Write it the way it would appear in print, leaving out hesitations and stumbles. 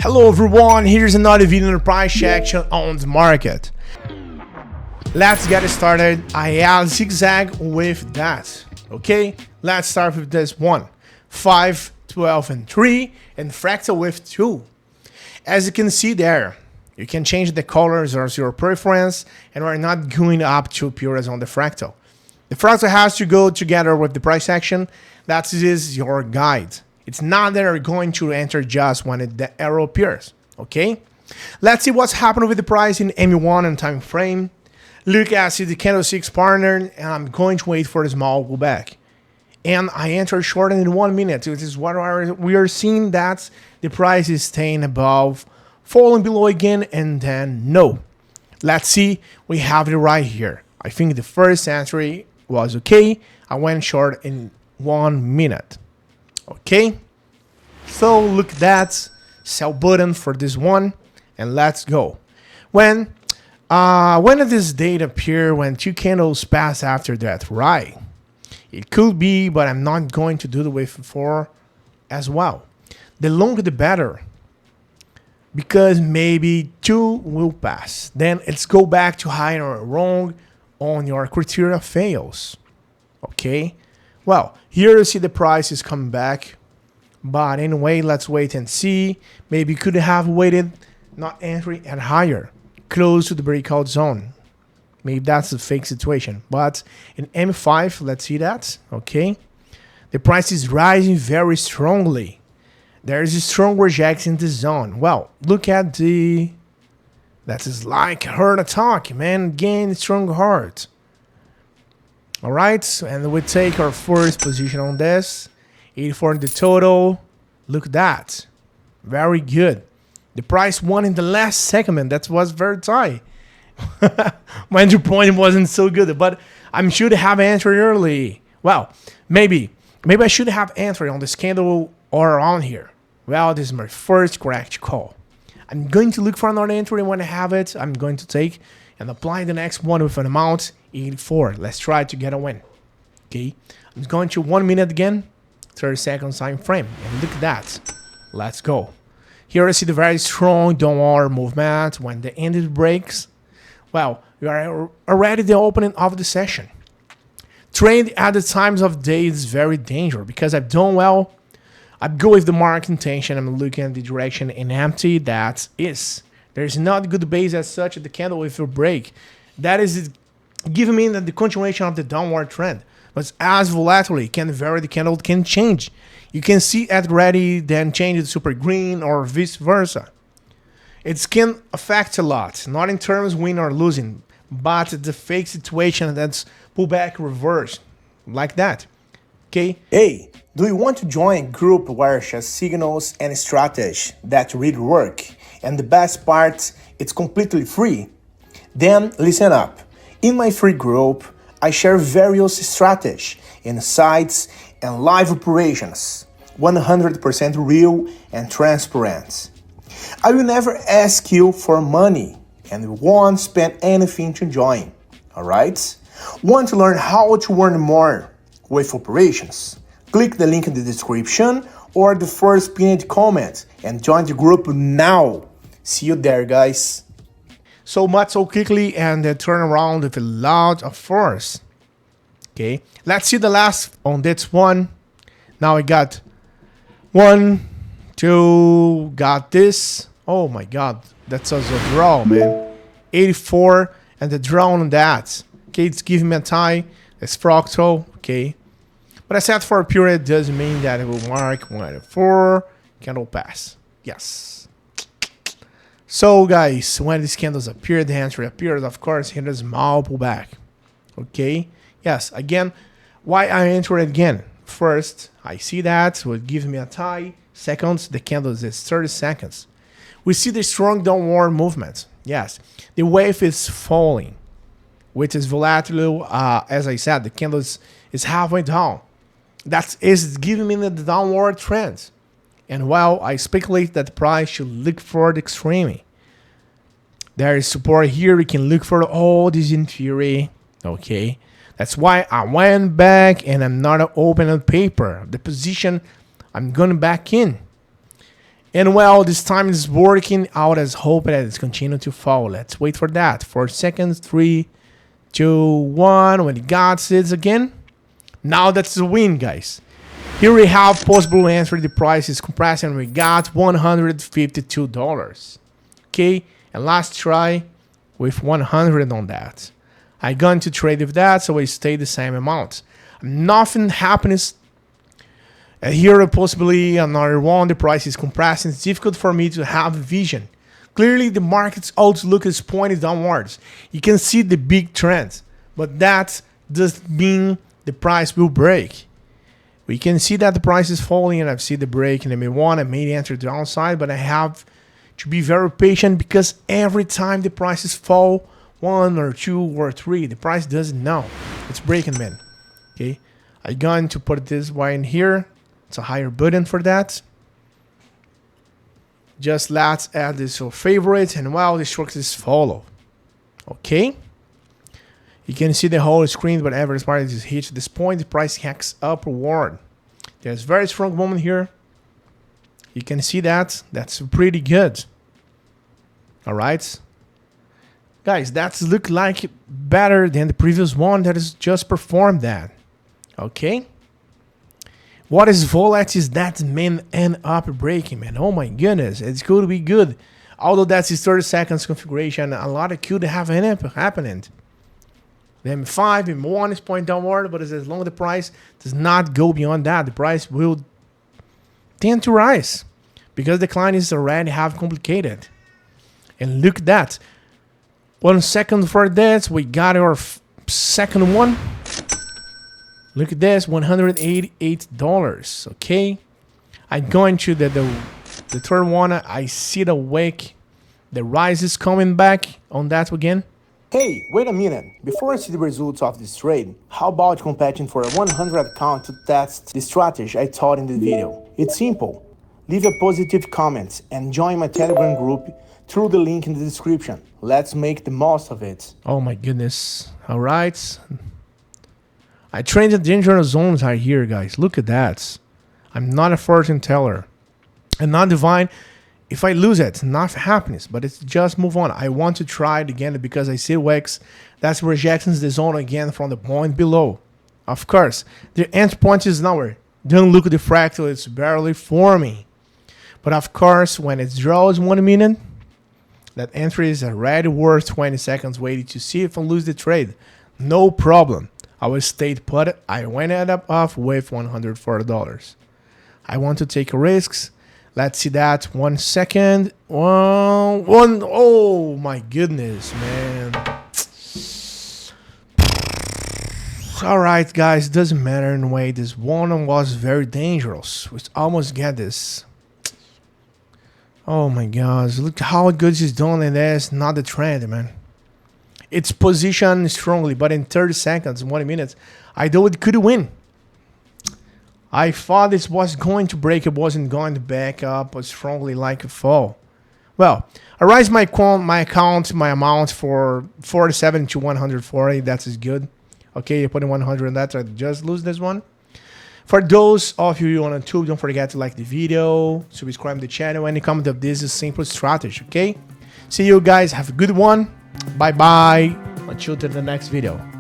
Hello everyone, here's another video on the price action on the market. Let's get started. I have zigzag with that. Okay, let's start with this one. 5, 12 and 3 and fractal with 2. As you can see there, you can change the colors as your preference, and we're not going up to pures on the fractal. The fractal has to go together with the price action. That is your guide. It's not that you're going to enter just when the arrow appears. Okay, let's see what's happening with the price in M1 and time frame. Look at the candlesticks partner, and I'm going to wait for a small pullback. And I enter short in 1 minute. This is what we are seeing, that the price is staying above, falling below again, and then no. Let's see, we have it right here. I think the first entry was okay. I went short in 1 minute. Okay, so look at that sell button for this one, and let's go. When did this date appear? When 2 candles pass after that, right? It could be, but I'm not going to do the wave 4 as well. The longer the better, because maybe 2 will pass. Then let's go back to high or wrong on your criteria fails. Okay, well, here you see the price is coming back, but anyway, let's wait and see. Maybe could have waited, not entering at higher, close to the breakout zone. Maybe that's a fake situation, but in M5, let's see that. Okay, the price is rising very strongly. There is a strong rejection in the zone. Well, look at the, that is like heart attack, man. Again, strong heart. All right, and we take our first position on this. 84 in the total. Look at that. Very good. The price won in the last segment. That was very tight. My entry point wasn't so good, but I should have entered early. Well, maybe I should have entered on this candle or on here. Well, this is my first correct call. I'm going to look for another entry. When I have it, I'm going to take and apply the next one with an amount 84. Let's try to get a win. Okay, I'm going to 1 minute again, 30 seconds time frame, and look at that. Let's go. Here I see the very strong downward movement when the end breaks. Well, we are already the opening of the session. Trade at the times of day is very dangerous because I've done well. I go with the market intention. I'm looking at the direction in empty. That is, there's not good base as such at the candle with a break. That is giving me the continuation of the downward trend. But as volatility can vary, the candle can change. You can see at ready, then change to super green or vice versa. It can affect a lot, not in terms win or losing, but the fake situation that's pullback reverse, like that. Okay. Hey, do you want to join a group where shares signals and strategy that really work? And the best part, it's completely free. Then listen up. In my free group, I share various strategies, insights, and live operations, 100% real and transparent. I will never ask you for money and won't spend anything to join. Alright? Want to learn how to earn more with operations? Click the link in the description or the first pinned comment and join the group now. See you there, guys. So much so quickly and turn around with a lot of force. Okay, let's see the last on this one. Now I got 1, 2, got this. Oh my god, that's a draw, man. 84 and the draw on that. Okay, it's giving me a tie. It's fractal. Okay, but I set for a period doesn't mean that it will mark 1, 4 candle pass. Yes. So guys, when these candles appear, the entry appears, of course, here is small pullback. Okay, yes, again, why I enter again? First, I see that would give me a tie. Second, the candle is 30 seconds. We see the strong downward movement. Yes, the wave is falling, which is volatile. As I said, the candle is halfway down. That is giving me the downward trend. And while I speculate that the price should look for the extreme, there is support here. We can look for all this in theory. Okay, that's why I went back and I'm not open on paper. The position I'm going back in. And well, this time it's working out as hope that it's continuing to fall. Let's wait for that. 4 seconds, 3, 2, 1. When it got it again. Now that's the win, guys. Here we have possible entry. The price is compressing. We got $152. Okay, and last try with 100 on that. I going to trade with that, so I stay the same amount. Nothing happens. Here possibly another one. The price is compressing. It's difficult for me to have vision. Clearly, the market's outlook is pointed downwards. You can see the big trend, but that doesn't mean the price will break. We can see that the price is falling, and I've seen the break in the M1. I may enter the downside, but I have to be very patient because every time the prices fall 1 or 2 or 3, the price doesn't know. It's breaking, man. Okay, I'm going to put this way in here. It's a higher button for that. Just let's add this to favorite, and well, the instructions follow. Okay. You can see the whole screen, but every part is hit to this point, the price hacks upward. There's very strong moment here. You can see that. That's pretty good. All right. Guys, that's look like better than the previous one that has just performed that. Okay. What is volatile is that man end up breaking, man. Oh my goodness. It's going to be good. Although that's his 30 seconds configuration, a lot of could have happening. The M5, M1 is pointing downward, but as long as the price does not go beyond that, the price will tend to rise because the decline is already half complicated. And look at that. 1 second for this, we got our second one. Look at this, $188. Okay, I'm going to the third one. I see the wake, the rise is coming back on that again. Hey, wait a minute. Before I see the results of this trade, how about competing for a 100 account to test the strategy I taught in the video? It's simple. Leave a positive comment and join my Telegram group through the link in the description. Let's make the most of it. Oh my goodness. All right. I trained the dangerous zones right here, guys. Look at that. I'm not a fortune teller. I'm not divine. If I lose it, nothing happens, but it's just move on. I want to try it again because I see Wex that's rejecting the zone again from the point below. Of course, the end point is nowhere. Don't look at the fractal, it's barely forming. But of course, when it draws 1 minute, that entry is already worth 20 seconds waiting to see if I lose the trade. No problem. I will stay put. I went up off with $140. I want to take risks. Let's see that. 1 second. Oh my goodness, man. All right, guys. Doesn't matter in a way. This one was very dangerous. We almost get this. Oh my gosh. Look how good she's doing in this. Not the trend, man. It's positioned strongly, but in 30 seconds, 1 minute, I thought it could win. I thought this was going to break. It wasn't going to back up strongly like a fall. Well, I raised my amount for 47 to 140. That is good. Okay, you put in 100 on that. I just lose this one. For those of you on YouTube, don't forget to like the video, subscribe to the channel, and comment of this is simple strategy. Okay. See you guys. Have a good one. Bye bye. Until the next video.